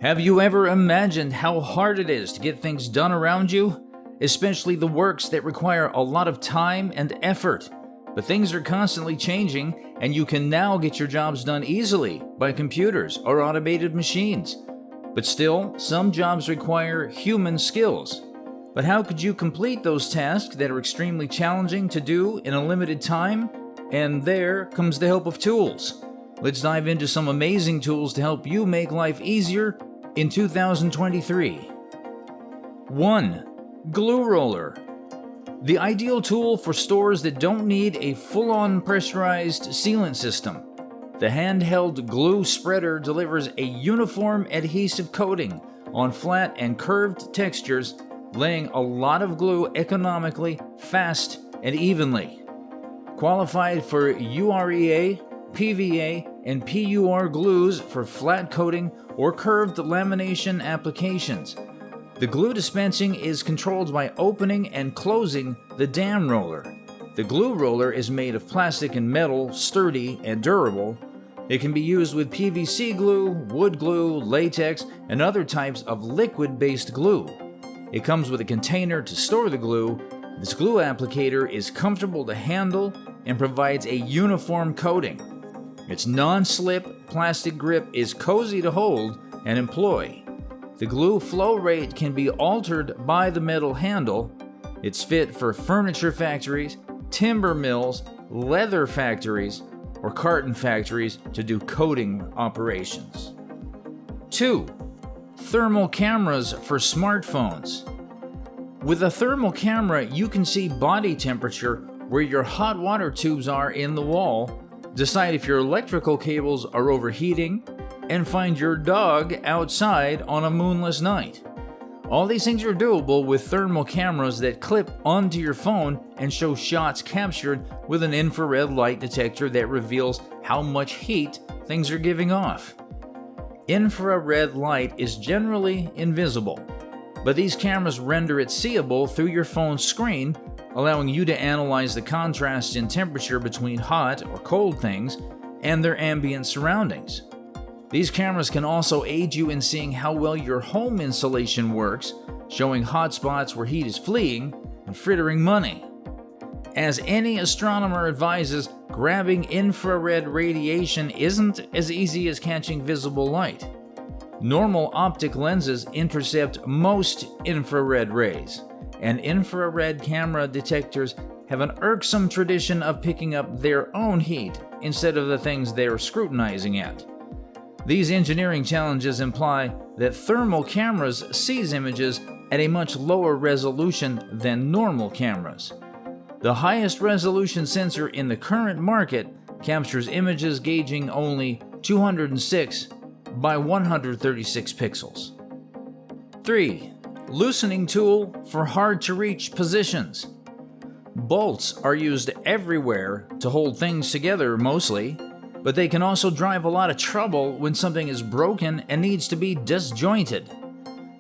Have you ever imagined how hard it is to get things done around you? Especially the works that require a lot of time and effort. But things are constantly changing, and you can now get your jobs done easily by computers or automated machines. But still, some jobs require human skills. But how could you complete those tasks that are extremely challenging to do in a limited time? And there comes the help of tools. Let's dive into some amazing tools to help you make life easier in 2023. 1. Glue roller. The ideal tool for stores that don't need a full-on pressurized sealant system. The handheld glue spreader delivers a uniform adhesive coating on flat and curved textures, laying a lot of glue economically, fast, and evenly. Qualified for UREA, PVA, and PUR glues for flat coating or curved lamination applications. The glue dispensing is controlled by opening and closing the dam roller. The glue roller is made of plastic and metal, sturdy and durable. It can be used with PVC glue, wood glue, latex, and other types of liquid-based glue. It comes with a container to store the glue. This glue applicator is comfortable to handle and provides a uniform coating. Its non-slip plastic grip is cozy to hold and employ. The glue flow rate can be altered by the metal handle. It's fit for furniture factories, timber mills, leather factories, or carton factories to do coating operations. 2. Thermal cameras for smartphones. With a thermal camera, you can see body temperature where your hot water tubes are in the wall, decide if your electrical cables are overheating, and find your dog outside on a moonless night. All these things are doable with thermal cameras that clip onto your phone and show shots captured with an infrared light detector that reveals how much heat things are giving off. Infrared light is generally invisible, but these cameras render it seeable through your phone's screen, allowing you to analyze the contrast in temperature between hot or cold things and their ambient surroundings. These cameras can also aid you in seeing how well your home insulation works, showing hot spots where heat is fleeing and frittering money. As any astronomer advises, grabbing infrared radiation isn't as easy as catching visible light. Normal optic lenses intercept most infrared rays, and infrared camera detectors have an irksome tradition of picking up their own heat instead of the things they are scrutinizing at. These engineering challenges imply that thermal cameras seize images at a much lower resolution than normal cameras. The highest resolution sensor in the current market captures images gauging only 206 by 136 pixels. 3. Loosening tool for hard-to-reach positions. Bolts are used everywhere to hold things together mostly, but they can also drive a lot of trouble when something is broken and needs to be disjointed.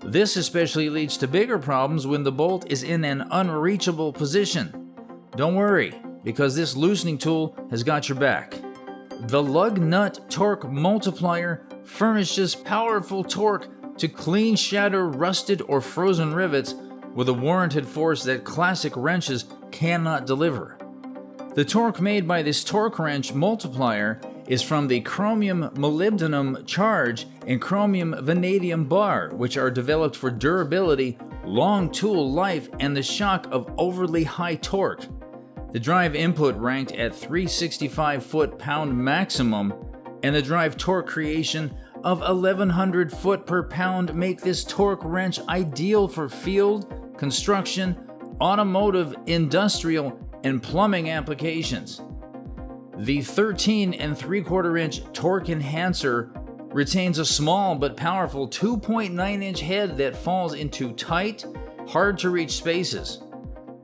This especially leads to bigger problems when the bolt is in an unreachable position. Don't worry, because this loosening tool has got your back. The lug nut torque multiplier furnishes powerful torque to clean shatter rusted or frozen rivets with a warranted force that classic wrenches cannot deliver. The torque made by this torque wrench multiplier is from the chromium molybdenum charge and chromium vanadium bar, which are developed for durability, long tool life, and the shock of overly high torque. The drive input ranked at 365 foot-pound maximum, and the drive torque creation of 1100 foot per pound make this torque wrench ideal for field, construction, automotive, industrial, and plumbing applications. The 13 3/4 inch torque enhancer retains a small but powerful 2.9 inch head that falls into tight, hard to reach spaces.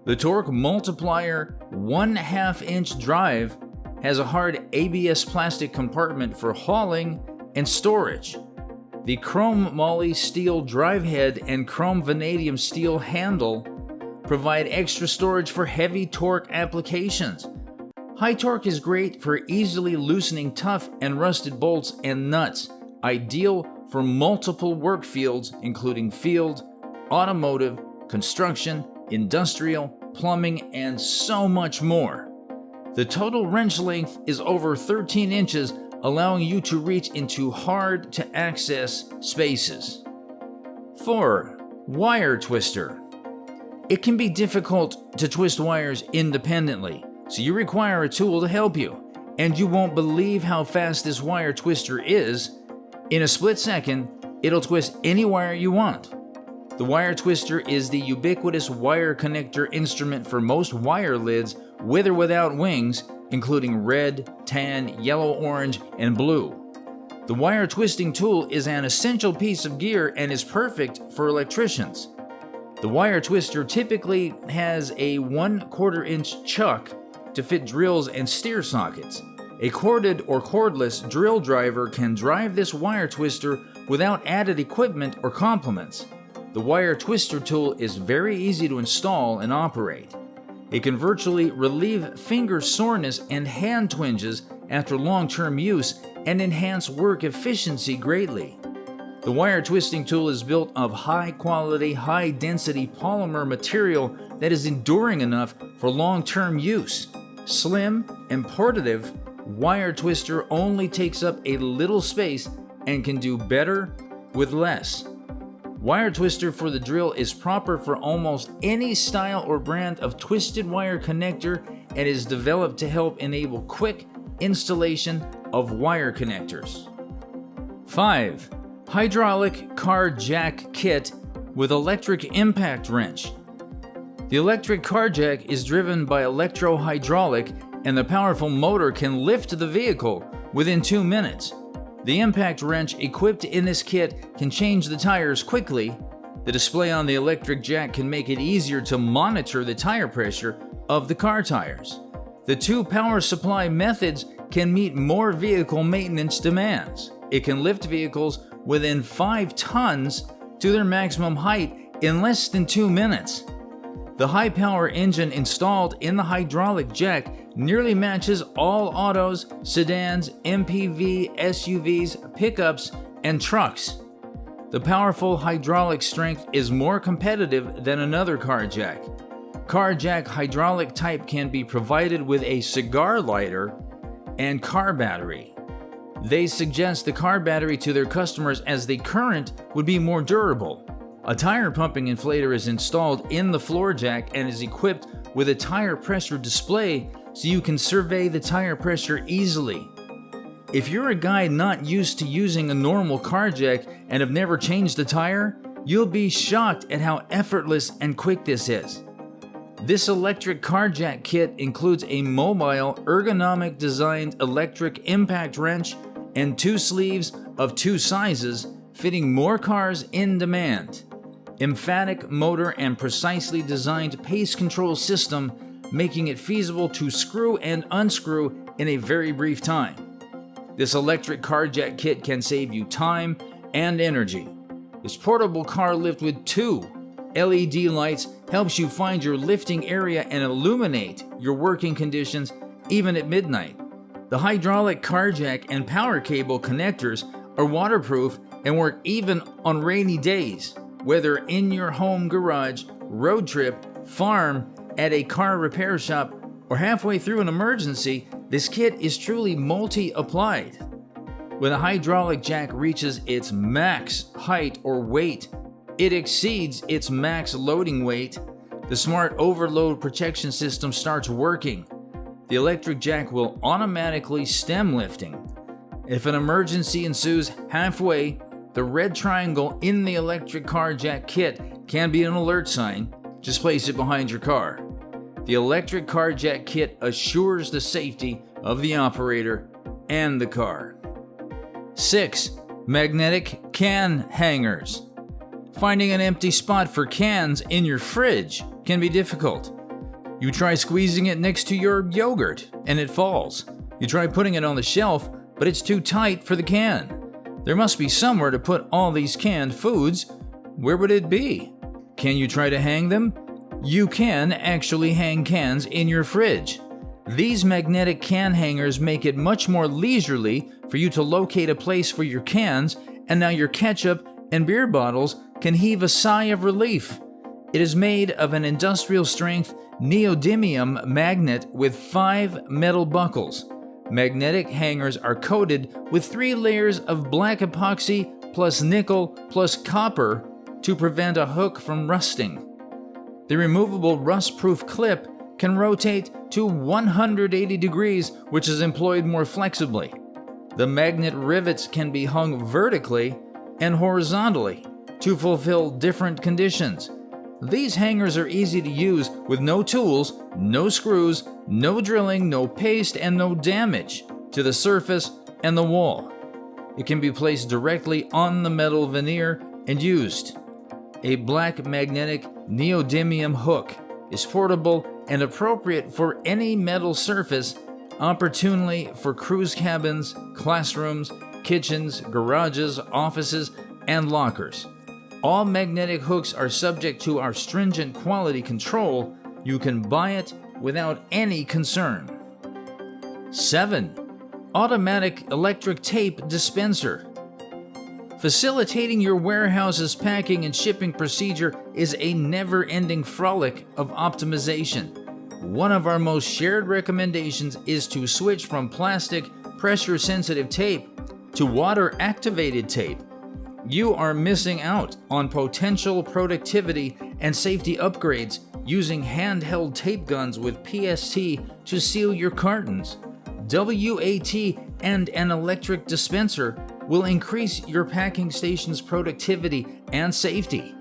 The torque multiplier 1/2 inch drive has a hard ABS plastic compartment for hauling and storage. The chrome moly steel drive head and chrome vanadium steel handle provide extra storage for heavy torque applications. High torque is great for easily loosening tough and rusted bolts and nuts, ideal for multiple work fields, including field, automotive, construction, industrial, plumbing, and so much more. The total wrench length is over 13 inches, allowing you to reach into hard-to-access spaces. 4. Wire twister. It can be difficult to twist wires independently, so you require a tool to help you, and you won't believe how fast this wire twister is. In a split second, it'll twist any wire you want. The wire twister is the ubiquitous wire connector instrument for most wire lids with or without wings, including red, tan, yellow, orange, and blue. The wire twisting tool is an essential piece of gear and is perfect for electricians. The wire twister typically has a 1/4 inch chuck to fit drills and steer sockets. A corded or cordless drill driver can drive this wire twister without added equipment or complements. The wire twister tool is very easy to install and operate. It can virtually relieve finger soreness and hand twinges after long-term use and enhance work efficiency greatly. The wire twisting tool is built of high-quality, high-density polymer material that is enduring enough for long-term use. Slim and portative, wire twister only takes up a little space and can do better with less. Wire twister for the drill is proper for almost any style or brand of twisted wire connector and is developed to help enable quick installation of wire connectors. 5. Hydraulic car jack kit with electric impact wrench. The electric car jack is driven by electro-hydraulic, and the powerful motor can lift the vehicle within 2 minutes. The impact wrench equipped in this kit can change the tires quickly. The display on the electric jack can make it easier to monitor the tire pressure of the car tires. The 2 power supply methods can meet more vehicle maintenance demands. It can lift vehicles within 5 tons to their maximum height in less than 2 minutes. The high-power engine installed in the hydraulic jack nearly matches all autos, sedans, MPV, SUVs, pickups, and trucks. The powerful hydraulic strength is more competitive than another car jack. Car jack hydraulic type can be provided with a cigar lighter and car battery. They suggest the car battery to their customers as the current would be more durable. A tire pumping inflator is installed in the floor jack and is equipped with a tire pressure display so you can survey the tire pressure easily. If you're a guy not used to using a normal car jack and have never changed a tire, you'll be shocked at how effortless and quick this is. This electric car jack kit includes a mobile, ergonomic designed electric impact wrench and 2 sleeves of 2 sizes, fitting more cars in demand. Emphatic motor and precisely designed pace control system, making it feasible to screw and unscrew in a very brief time. This electric car jack kit can save you time and energy. This portable car lift with 2 LED lights helps you find your lifting area and illuminate your working conditions even at midnight. The hydraulic car jack and power cable connectors are waterproof and work even on rainy days. Whether in your home garage, road trip, farm, at a car repair shop, or halfway through an emergency, this kit is truly multi-applied. When a hydraulic jack reaches its max height or weight, it exceeds its max loading weight, the smart overload protection system starts working. The electric jack will automatically stem lifting. If an emergency ensues halfway, the red triangle in the electric car jack kit can be an alert sign. Just place it behind your car. The electric car jack kit assures the safety of the operator and the car. 6. Magnetic can hangers. Finding an empty spot for cans in your fridge can be difficult. You try squeezing it next to your yogurt and it falls. You try putting it on the shelf, but it's too tight for the can. There must be somewhere to put all these canned foods. Where would it be? Can you try to hang them? You can actually hang cans in your fridge. These magnetic can hangers make it much more leisurely for you to locate a place for your cans and now your ketchup and beer bottles can heave a sigh of relief. It is made of an industrial-strength neodymium magnet with 5 metal buckles. Magnetic hangers are coated with 3 layers of black epoxy plus nickel plus copper to prevent a hook from rusting. The removable rust-proof clip can rotate to 180 degrees, which is employed more flexibly. The magnet rivets can be hung vertically and horizontally to fulfill different conditions. These hangers are easy to use with no tools, no screws, no drilling, no paste, and no damage to the surface and the wall. It can be placed directly on the metal veneer and used. A black magnetic neodymium hook is portable and appropriate for any metal surface, opportunely for cruise cabins, classrooms, kitchens, garages, offices, and lockers. All magnetic hooks are subject to our stringent quality control. You can buy it without any concern. 7. Automatic electric tape dispenser. Facilitating your warehouse's packing and shipping procedure is a never-ending frolic of optimization. One of our most shared recommendations is to switch from plastic, pressure-sensitive tape to water-activated tape. You are missing out on potential productivity and safety upgrades using handheld tape guns with PST to seal your cartons. WAT and an electric dispenser will increase your packing station's productivity and safety.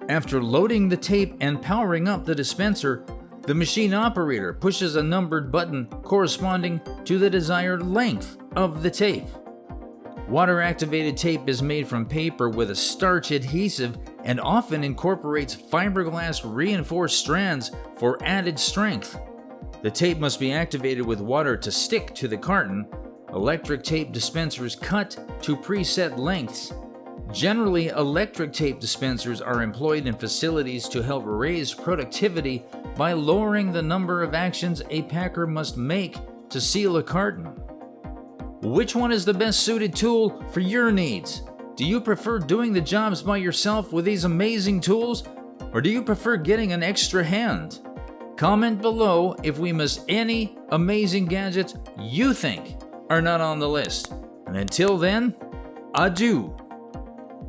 After loading the tape and powering up the dispenser, the machine operator pushes a numbered button corresponding to the desired length of the tape. Water-activated tape is made from paper with a starch adhesive and often incorporates fiberglass reinforced strands for added strength. The tape must be activated with water to stick to the carton. Electric tape dispensers cut to preset lengths. Generally, electric tape dispensers are employed in facilities to help raise productivity by lowering the number of actions a packer must make to seal a carton. Which one is the best suited tool for your needs? Do you prefer doing the jobs by yourself with these amazing tools, or do you prefer getting an extra hand? Comment below if we miss any amazing gadgets you think are not on the list. And until then, adieu.